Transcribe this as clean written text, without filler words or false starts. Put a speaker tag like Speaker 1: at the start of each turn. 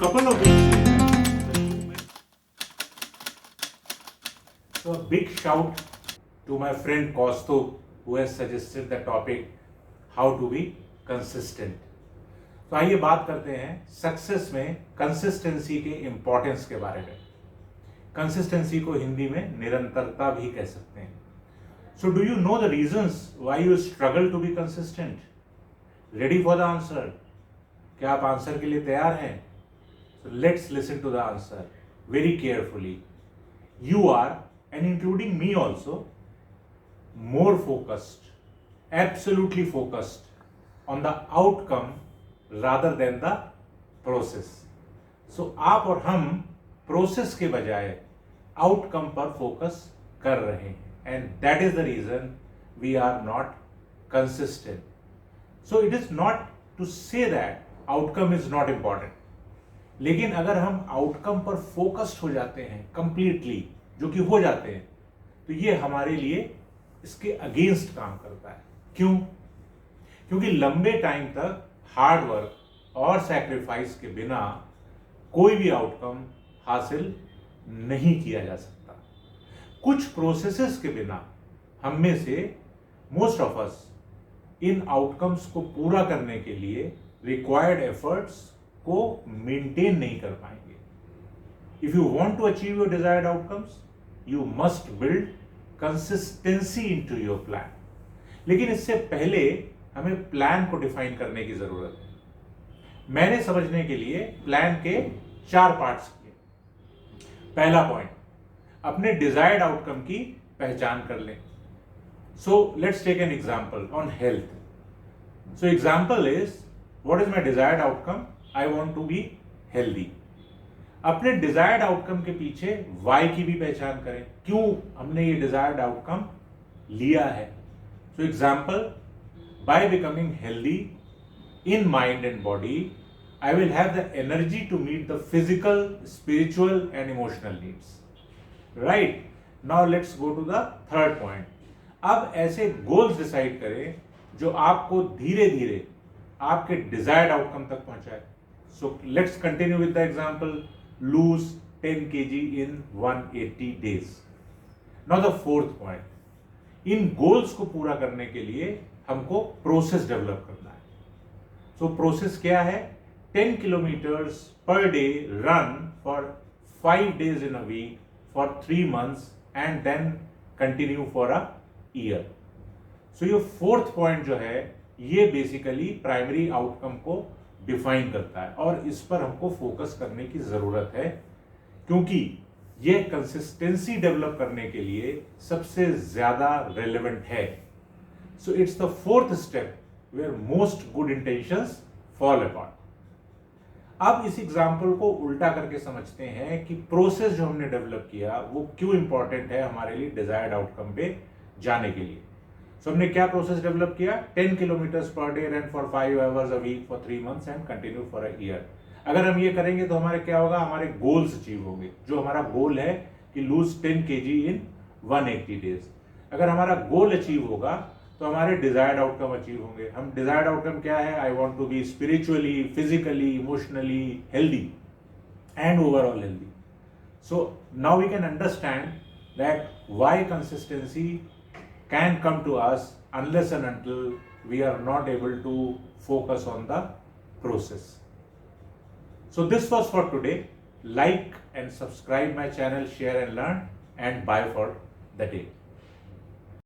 Speaker 1: Couple of weeks. So a big shout to my friend Kaustuv who has suggested the topic how to be consistent. तो आइए बात करते हैं success में consistency के importance के बारे में. कंसिस्टेंसी को हिंदी में निरंतरता भी कह सकते हैं. So do you know the reasons why you struggle to be consistent? Ready for the answer? क्या आप आंसर के लिए तैयार हैं? So let's listen to the answer very carefully. You are, and including me also, more focused, absolutely focused on the outcome rather than the process. So आप और हम process के बजाय outcome पर focus कर रहे हैं, and that is the reason we are not consistent. So it is not to say that outcome is not important. लेकिन अगर हम आउटकम पर फोकस्ड हो जाते हैं कंप्लीटली, जो कि हो जाते हैं, तो ये हमारे लिए इसके अगेंस्ट काम करता है. क्यों? क्योंकि लंबे टाइम तक हार्ड वर्क और सैक्रिफाइस के बिना कोई भी आउटकम हासिल नहीं किया जा सकता. कुछ प्रोसेसेस के बिना हम में से most of us in outcomes को पूरा करने के लिए रिक्वायर्ड एफर्ट्स को मेंटेन नहीं कर पाएंगे. If you want to achieve your desired outcomes, you must build consistency into your plan. लेकिन इससे पहले हमें प्लान को डिफाइन करने की जरूरत है. मैंने समझने के लिए प्लान के 4 पार्ट्स किए. पहला पॉइंट, अपने डिजायर्ड आउटकम की पहचान कर लें. So let's take an example on health. So example is, what is my desired outcome? I want to be healthy. अपने डिजायर्ड आउटकम के पीछे वाई की भी पहचान करें. क्यों हमने ये डिजायर्ड आउटकम लिया है? So example, by becoming healthy in mind and body, I will have the energy to meet the physical, spiritual and emotional needs. Right now let's go to the third point. अब ऐसे goals decide करें जो आपको धीरे धीरे आपके desired outcome तक पहुंचाए. So let's continue with the example. Lose 10 kg in 180 days. Now the fourth point. In goals को पूरा करने के लिए हमको प्रोसेस डेवलप करना है. सो प्रोसेस क्या है? 10 kilometres per day run for 5 days in a week for 3 months and then continue for a year. सो ये फोर्थ पॉइंट जो है, ये बेसिकली प्राइमरी आउटकम को डिफाइन करता है और इस पर हमको फोकस करने की जरूरत है, क्योंकि ये कंसिस्टेंसी डेवलप करने के लिए सबसे ज्यादा रेलेवेंट है. So it's the fourth step where most good intentions fall apart. अब इस एग्जांपल को उल्टा करके समझते हैं कि प्रोसेस जो हमने डेवलप किया वो क्यों इंपॉर्टेंट है हमारे लिए डिजायर्ड आउटकम पे जाने के लिए. So, हमने क्या प्रोसेस डेवलप किया? 10 kilometres per day run for 5 hours a week for 3 months and continue for a year. अगर हम ये करेंगे तो हमारे क्या होगा? हमारे गोल्स अचीव होंगे. जो हमारा गोल है कि लूज 10 kg इन 180 days, अगर हमारा गोल अचीव होगा तो हमारे डिजायर्ड आउटकम अचीव होंगे. हम डिजायर्ड आउटकम क्या है? I want to be spiritually, physically, emotionally healthy and overall healthy. So now we can understand that why consistency can come to us unless and until we are not able to focus on the process. So this was for today. Like and subscribe my channel, share and learn, and bye for the day.